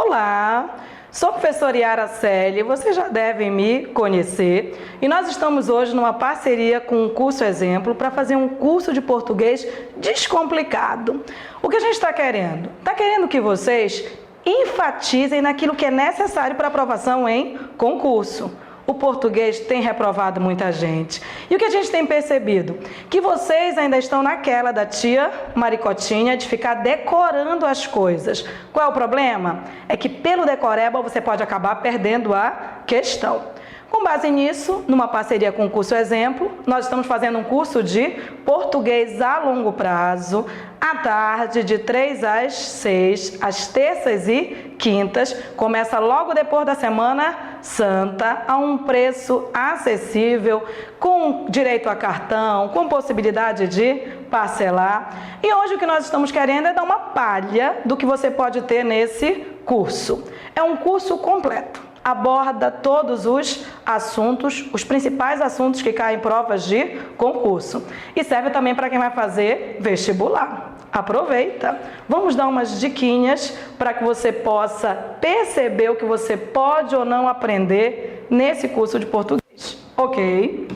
Olá, sou a professora Yara Celi, vocês já devem me conhecer e nós estamos hoje numa parceria com o Curso Exemplo para fazer um curso de português descomplicado. O que a gente está querendo? Está querendo que vocês enfatizem naquilo que é necessário para aprovação em concurso. O português tem reprovado muita gente. E o que a gente tem percebido? Que vocês ainda estão naquela da tia Maricotinha de ficar decorando as coisas. Qual é o problema? É que pelo decoreba você pode acabar perdendo a questão. Com base nisso, numa parceria com o Curso Exemplo, nós estamos fazendo um curso de português a longo prazo, à tarde, de 3 às 6, às terças e quintas. Começa logo depois da Semana Santa, a um preço acessível, com direito a cartão, com possibilidade de parcelar. E hoje o que nós estamos querendo é dar uma palha do que você pode ter nesse curso. É um curso completo. Aborda todos os assuntos, os principais assuntos que caem em provas de concurso. E serve também para quem vai fazer vestibular. Aproveita! Vamos dar umas diquinhas para que você possa perceber o que você pode ou não aprender nesse curso de português. Ok?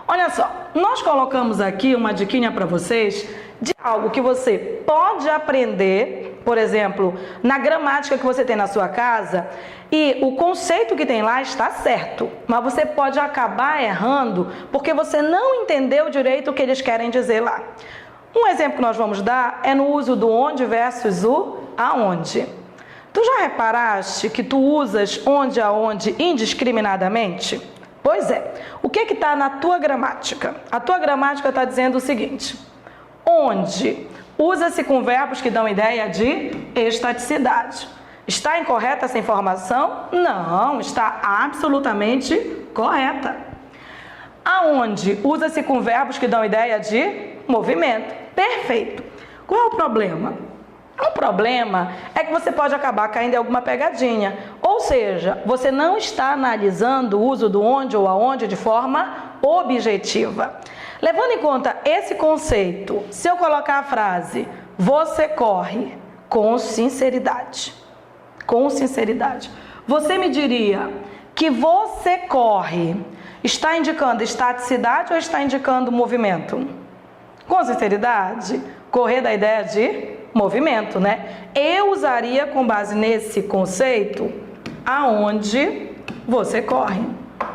Olha só, nós colocamos aqui uma diquinha para vocês de algo que você pode aprender, por exemplo, na gramática que você tem na sua casa, e o conceito que tem lá está certo, mas você pode acabar errando porque você não entendeu direito o que eles querem dizer lá. Um exemplo que nós vamos dar é no uso do onde versus o aonde. Tu já reparaste que tu usas onde, aonde indiscriminadamente? Pois é. O que está na tua gramática? A tua gramática está dizendo o seguinte: onde usa-se com verbos que dão ideia de estaticidade. Está incorreta essa informação? Não, está absolutamente correta. Aonde usa-se com verbos que dão ideia de movimento. Perfeito. Qual é o problema? O problema é que você pode acabar caindo em alguma pegadinha. Ou seja, você não está analisando o uso do onde ou aonde de forma objetiva. Levando em conta esse conceito, se eu colocar a frase você corre com sinceridade, você me diria que você corre está indicando estaticidade ou está indicando movimento? Com sinceridade, correr da ideia de movimento, né? Eu usaria com base nesse conceito aonde você corre.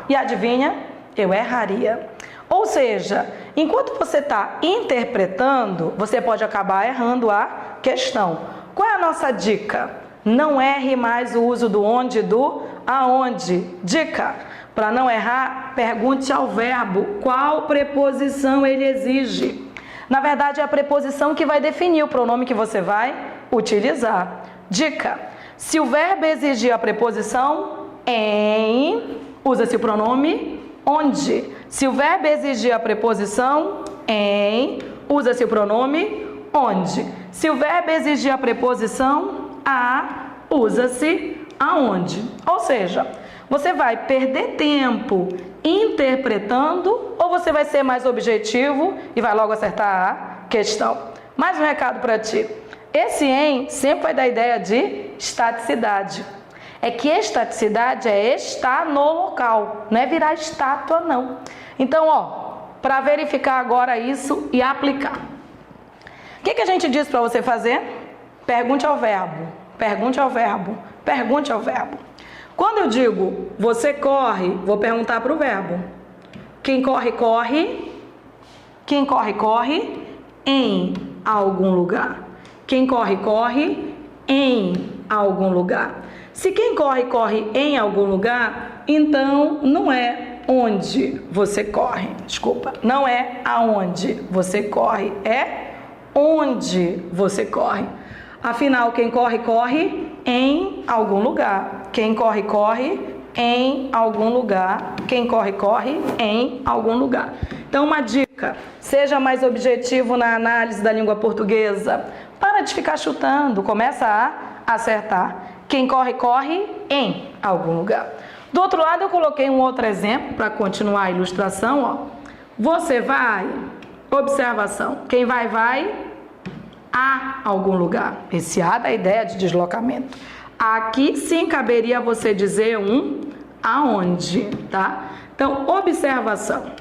E adivinha? Eu erraria. Ou seja, enquanto você está interpretando, você pode acabar errando a questão. Qual é a nossa dica? Não erre mais o uso do onde e do aonde. Dica: para não errar, pergunte ao verbo qual preposição ele exige. Na verdade, é a preposição que vai definir o pronome que você vai utilizar. Dica: se o verbo exigir a preposição em, usa-se o pronome onde. Se o verbo exigir a preposição em, usa-se o pronome onde. Se o verbo exigir a preposição a, usa-se aonde. Ou seja, você vai perder tempo interpretando ou você vai ser mais objetivo e vai logo acertar a questão. Mais um recado para ti. Esse em sempre vai dar ideia de estaticidade. É que estaticidade é estar no local, não é virar estátua, não. Então, para verificar agora isso e aplicar. O que a gente diz para você fazer? Pergunte ao verbo, pergunte ao verbo, pergunte ao verbo. Quando eu digo você corre, vou perguntar para o verbo. Quem corre, corre. Quem corre, corre em algum lugar. Quem corre, corre em algum lugar. Se quem corre, corre em algum lugar, então não é onde você corre. Desculpa, não é aonde você corre, é onde você corre. Afinal, quem corre, corre em algum lugar. Quem corre, corre em algum lugar. Quem corre, corre em algum lugar. Então, uma dica: seja mais objetivo na análise da língua portuguesa. Para de ficar chutando, começa a acertar. Quem corre, corre em algum lugar. Do outro lado, eu coloquei um outro exemplo para continuar a ilustração. Você vai, observação, quem vai a algum lugar. Esse A dá ideia de deslocamento. Aqui sim caberia você dizer um aonde, tá? Então, observação.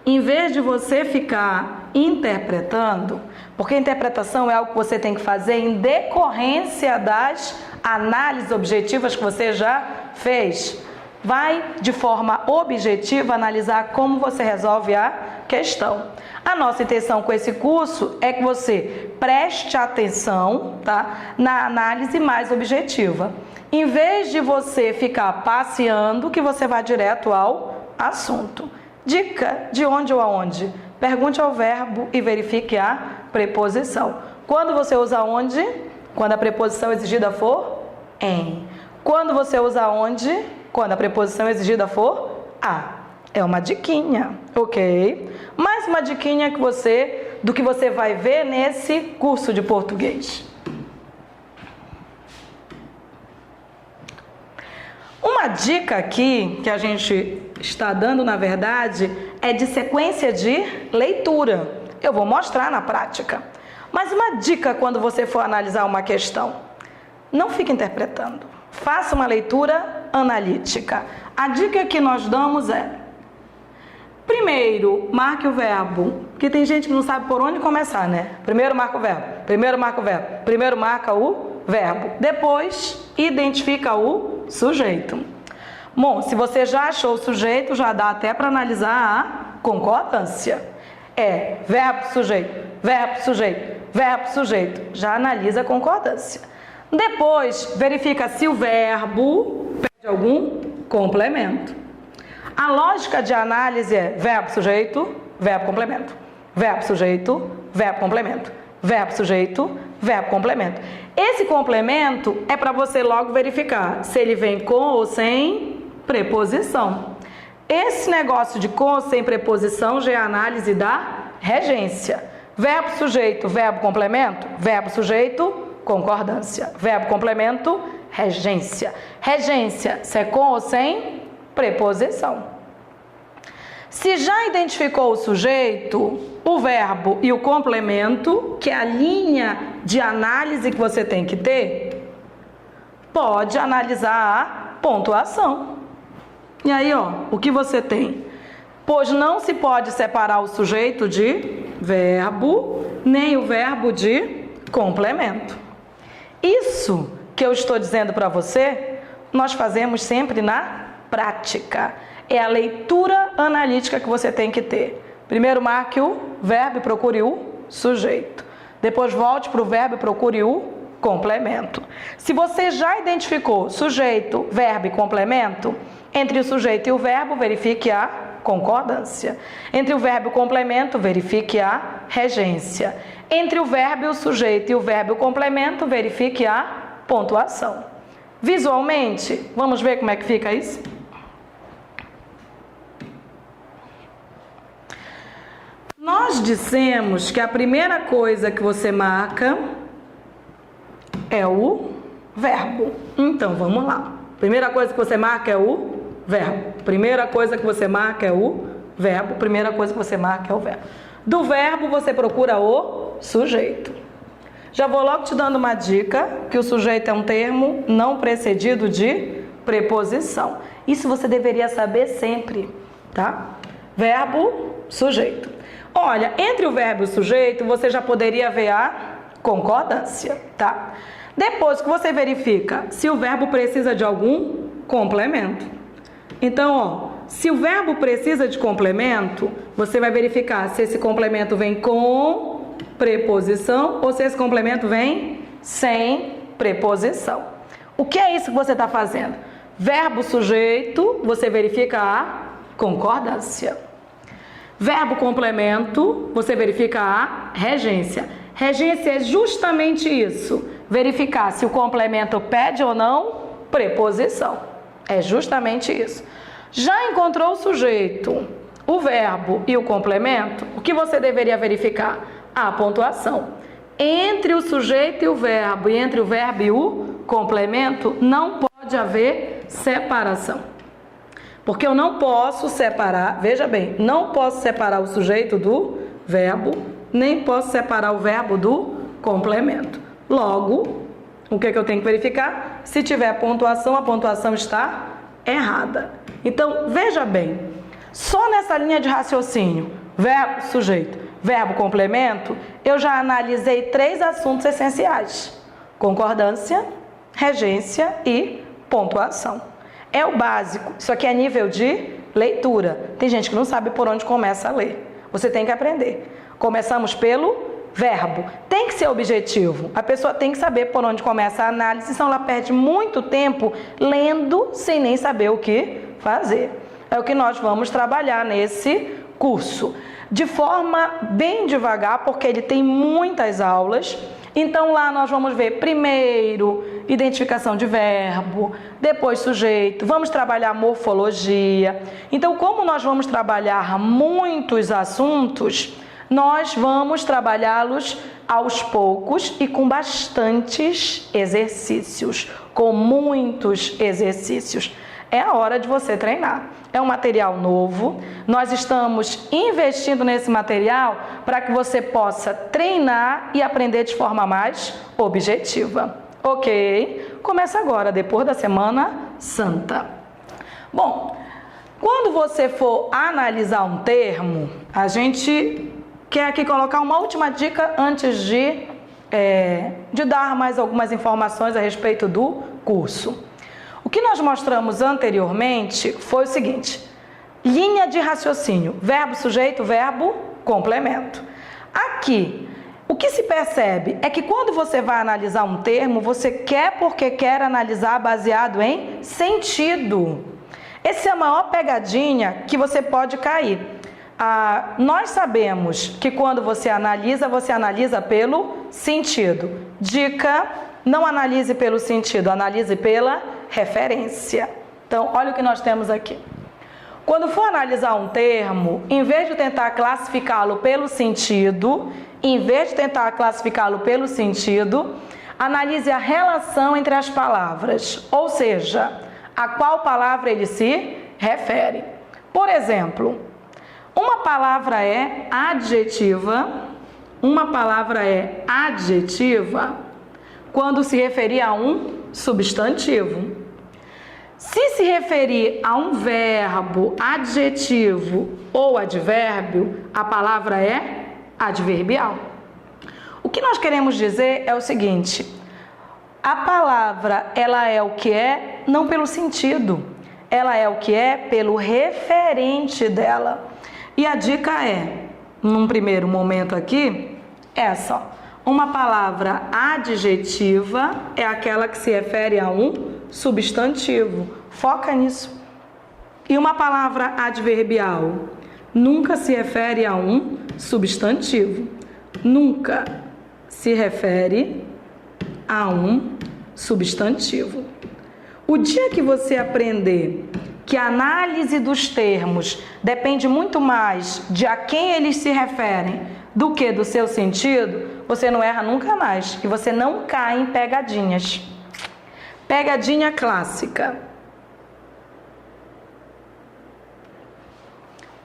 Em vez de você ficar interpretando, porque interpretação é algo que você tem que fazer em decorrência das análises objetivas que você já fez. Vai, de forma objetiva, analisar como você resolve a questão. A nossa intenção com esse curso é que você preste atenção, tá, na análise mais objetiva. Em vez de você ficar passeando, que você vá direto ao assunto. Dica: de onde ou aonde? Pergunte ao verbo e verifique a preposição. Quando você usa onde? Quando a preposição exigida for em. Quando você usa onde? Quando a preposição exigida for a. É uma diquinha, ok? Mais uma diquinha do que você vai ver nesse curso de português. Uma dica aqui que a gente está dando, na verdade, é de sequência de leitura. Eu vou mostrar na prática. Mas uma dica quando você for analisar uma questão: não fique interpretando. Faça uma leitura analítica. A dica que nós damos é: primeiro, marque o verbo, porque tem gente que não sabe por onde começar, né? Primeiro marca o verbo, primeiro marca o verbo, primeiro marca o verbo. Depois, identifica o sujeito. Bom, se você já achou o sujeito, já dá até para analisar a concordância. É verbo, sujeito, verbo, sujeito, verbo, sujeito. Já analisa a concordância. Depois, verifica se o verbo pede algum complemento. A lógica de análise é verbo, sujeito, verbo, complemento. Verbo, sujeito, verbo, complemento. Verbo, sujeito, verbo, complemento. Esse complemento é para você logo verificar se ele vem com ou sem preposição. Esse negócio de com ou sem preposição já é a análise da regência. Verbo, sujeito, verbo, complemento. Verbo, sujeito, concordância. Verbo, complemento, regência. Regência, se é com ou sem preposição. Se já identificou o sujeito, o verbo e o complemento, que é a linha de análise que você tem que ter, pode analisar a pontuação. E aí, ó, o que você tem? Pois não se pode separar o sujeito de verbo, nem o verbo de complemento. Isso que eu estou dizendo para você, nós fazemos sempre na prática. É a leitura analítica que você tem que ter. Primeiro marque o verbo e procure o sujeito. Depois volte para o verbo e procure o complemento. Se você já identificou sujeito, verbo e complemento, entre o sujeito e o verbo, verifique a concordância. Entre o verbo e o complemento, verifique a regência. Entre o verbo e o sujeito e o verbo e o complemento, verifique a pontuação. Visualmente, vamos ver como é que fica isso? Nós dissemos que a primeira coisa que você marca é o verbo. Então, vamos lá. Primeira coisa que você marca é o verbo. Primeira coisa que você marca é o verbo. Primeira coisa que você marca é o verbo. Do verbo, você procura o sujeito. Já vou logo te dando uma dica, que o sujeito é um termo não precedido de preposição. Isso você deveria saber sempre, tá? Verbo, sujeito. Olha, entre o verbo e o sujeito, você já poderia ver a concordância, tá? Depois que você verifica se o verbo precisa de algum complemento. Então, ó, se o verbo precisa de complemento, você vai verificar se esse complemento vem com preposição ou se esse complemento vem sem preposição. O que é isso que você está fazendo? Verbo, sujeito, você verifica a concordância. Verbo complemento, você verifica a regência. Regência é justamente isso, verificar se o complemento pede ou não preposição. É justamente isso. Já encontrou o sujeito, o verbo e o complemento, o que você deveria verificar? A pontuação. Entre o sujeito e o verbo, e entre o verbo e o complemento, não pode haver separação. Porque eu não posso separar, veja bem, não posso separar o sujeito do verbo, nem posso separar o verbo do complemento. Logo, o que eu tenho que verificar? Se tiver pontuação, a pontuação está errada. Então, veja bem, só nessa linha de raciocínio, verbo, sujeito, verbo, complemento, eu já analisei 3 assuntos essenciais: concordância, regência e pontuação. É o básico. Isso aqui é nível de leitura. Tem gente que não sabe por onde começa a ler. Você tem que aprender. Começamos pelo verbo. Tem que ser objetivo. A pessoa tem que saber por onde começa a análise, senão ela perde muito tempo lendo sem nem saber o que fazer. É o que nós vamos trabalhar nesse curso. De forma bem devagar, porque ele tem muitas aulas. Então lá nós vamos ver primeiro identificação de verbo, depois sujeito, vamos trabalhar morfologia. Então, como nós vamos trabalhar muitos assuntos, nós vamos trabalhá-los aos poucos e com bastantes exercícios, com muitos exercícios. É a hora de você treinar. É um material novo, nós estamos investindo nesse material para que você possa treinar e aprender de forma mais objetiva. Ok? Começa agora, depois da Semana Santa. Bom, quando você for analisar um termo, a gente quer aqui colocar uma última dica antes de dar mais algumas informações a respeito do curso. O que nós mostramos anteriormente foi o seguinte: linha de raciocínio, verbo, sujeito, verbo, complemento. Aqui, o que se percebe é que quando você vai analisar um termo, você quer porque quer analisar baseado em sentido. Essa é a maior pegadinha que você pode cair. Nós sabemos que quando você analisa pelo sentido. Dica: não analise pelo sentido, analise pela referência. Então, olha o que nós temos aqui. Quando for analisar um termo, em vez de tentar classificá-lo pelo sentido, analise a relação entre as palavras, ou seja, a qual palavra ele se refere. Por exemplo, uma palavra é adjetiva quando se referir a um substantivo. Se referir a um verbo, adjetivo ou advérbio, a palavra é adverbial. O que nós queremos dizer é o seguinte: a palavra, ela é o que é não pelo sentido, ela é o que é pelo referente dela. E a dica é, num primeiro momento aqui, essa, ó. Uma palavra adjetiva é aquela que se refere a um substantivo. Foca nisso. E uma palavra adverbial nunca se refere a um substantivo. Nunca se refere a um substantivo. O dia que você aprender que a análise dos termos depende muito mais de a quem eles se referem do que do seu sentido, você não erra nunca mais e você não cai em pegadinhas. Pegadinha clássica.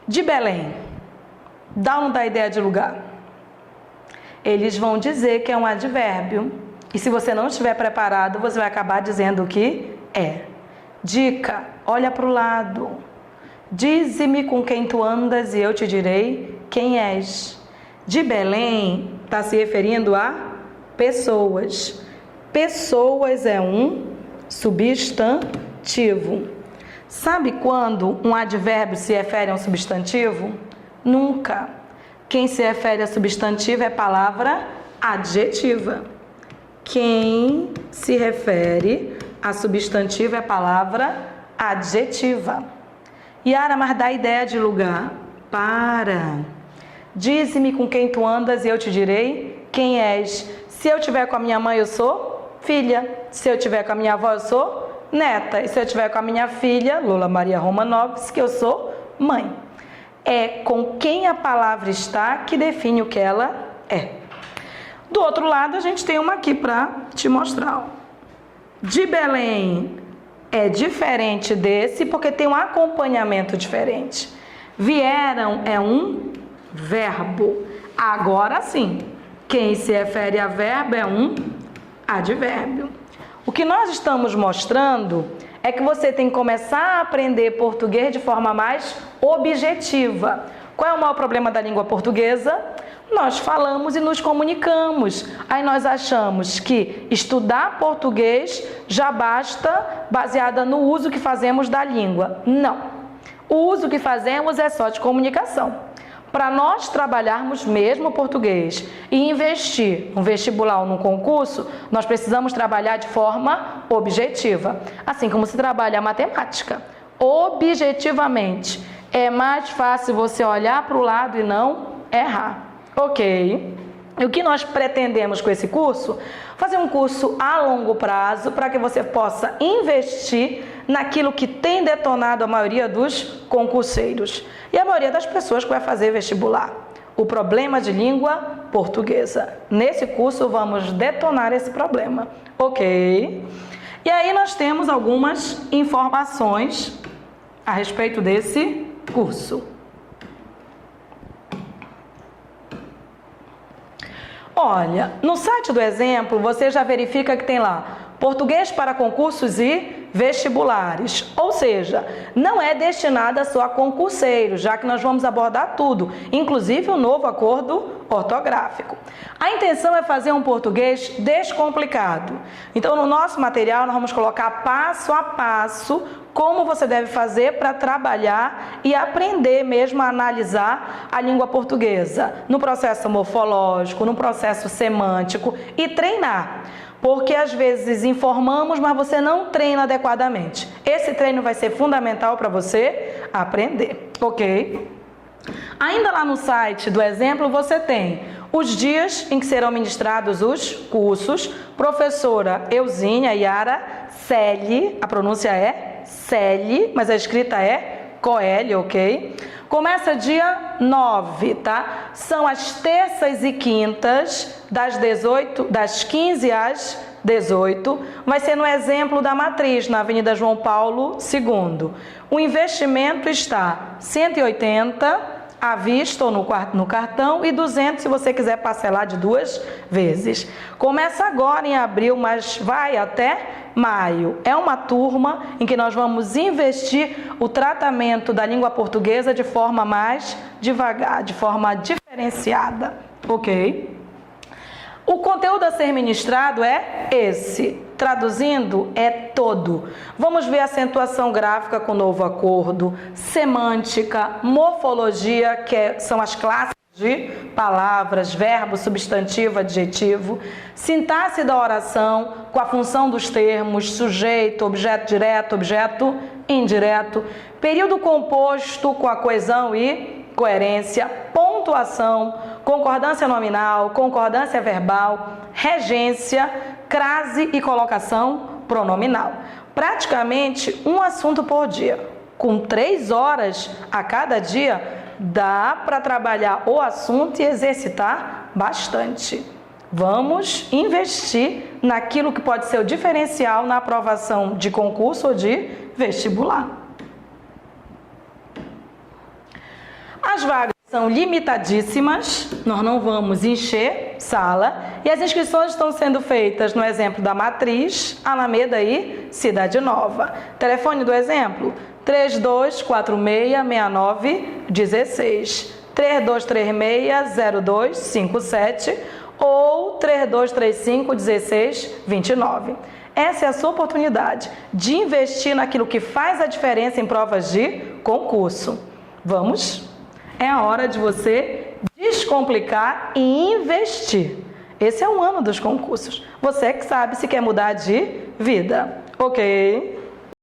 De Belém. Dá ou não dá ideia de lugar? Eles vão dizer que é um advérbio. E se você não estiver preparado, você vai acabar dizendo o que é. Dica: olha para o lado. Dize-me com quem tu andas e eu te direi quem és. De Belém está se referindo a pessoas. Pessoas é um substantivo. Sabe quando um advérbio se refere a um substantivo? Nunca. Quem se refere a substantivo é palavra adjetiva. Quem se refere a substantivo é palavra adjetiva. Yara, mas dá ideia de lugar. Para. Dize-me com quem tu andas e eu te direi quem és. Se eu estiver com a minha mãe, eu sou filha. Se eu estiver com a minha avó, eu sou neta. E se eu estiver com a minha filha, Lola Maria Romanovski, eu sou mãe. É com quem a palavra está que define o que ela é. Do outro lado, a gente tem uma aqui para te mostrar. Ó. De Belém é diferente desse porque tem um acompanhamento diferente. Vieram é um verbo. Agora sim, quem se refere a verbo é um advérbio. O que nós estamos mostrando é que você tem que começar a aprender português de forma mais objetiva. Qual é o maior problema da língua portuguesa? Nós falamos e nos comunicamos. Aí nós achamos que estudar português já basta baseada no uso que fazemos da língua. Não. O uso que fazemos é só de comunicação. Para nós trabalharmos mesmo o português e investir no vestibular ou no concurso, nós precisamos trabalhar de forma objetiva. Assim como se trabalha a matemática. Objetivamente. É mais fácil você olhar para o lado e não errar. Ok. E o que nós pretendemos com esse curso? Fazer um curso a longo prazo para que você possa investir naquilo que tem detonado a maioria dos concurseiros e a maioria das pessoas que vai fazer vestibular. O problema de língua portuguesa. Nesse curso vamos detonar esse problema. Ok. E aí nós temos algumas informações a respeito desse curso. Olha, no site do Exemplo, você já verifica que tem lá português para concursos e vestibulares. Ou seja, não é destinada só a concurseiros, já que nós vamos abordar tudo, inclusive o novo acordo ortográfico. A intenção é fazer um português descomplicado. Então, no nosso material, nós vamos colocar passo a passo como você deve fazer para trabalhar e aprender mesmo a analisar a língua portuguesa, no processo morfológico, no processo semântico e treinar. Porque às vezes informamos, mas você não treina adequadamente. Esse treino vai ser fundamental para você aprender, ok? Ainda lá no site do Exemplo você tem os dias em que serão ministrados os cursos. Professora Eusínia Yara Celi, a pronúncia é Celi, mas a escrita é Coeli, ok? Começa dia 9, tá? São as terças e quintas, das 15 às 18. Vai ser no Exemplo da Matriz, na Avenida João Paulo II. O investimento está 180 à vista ou no cartão e 200 se você quiser parcelar de 2 vezes. Começa agora em abril, mas vai até maio. É uma turma em que nós vamos investir o tratamento da língua portuguesa de forma mais devagar, de forma diferenciada, ok? O conteúdo a ser ministrado é esse. Traduzindo, é todo. Vamos ver acentuação gráfica com o novo acordo, semântica, morfologia, que são as classes de palavras, verbo, substantivo, adjetivo, sintaxe da oração, com a função dos termos, sujeito, objeto direto, objeto indireto, período composto com a coesão e coerência, pontuação, concordância nominal, concordância verbal, regência, crase e colocação pronominal. Praticamente um assunto por dia. Com 3 horas a cada dia, dá para trabalhar o assunto e exercitar bastante. Vamos investir naquilo que pode ser o diferencial na aprovação de concurso ou de vestibular. As vagas são limitadíssimas, nós não vamos encher sala e as inscrições estão sendo feitas no Exemplo da Matriz, Alameda e Cidade Nova. Telefone do Exemplo 3246-6916, 3236-0257 ou 3235-1629. Essa é a sua oportunidade de investir naquilo que faz a diferença em provas de concurso. Vamos? É a hora de você descomplicar e investir. Esse é o ano dos concursos. Você que sabe se quer mudar de vida, ok?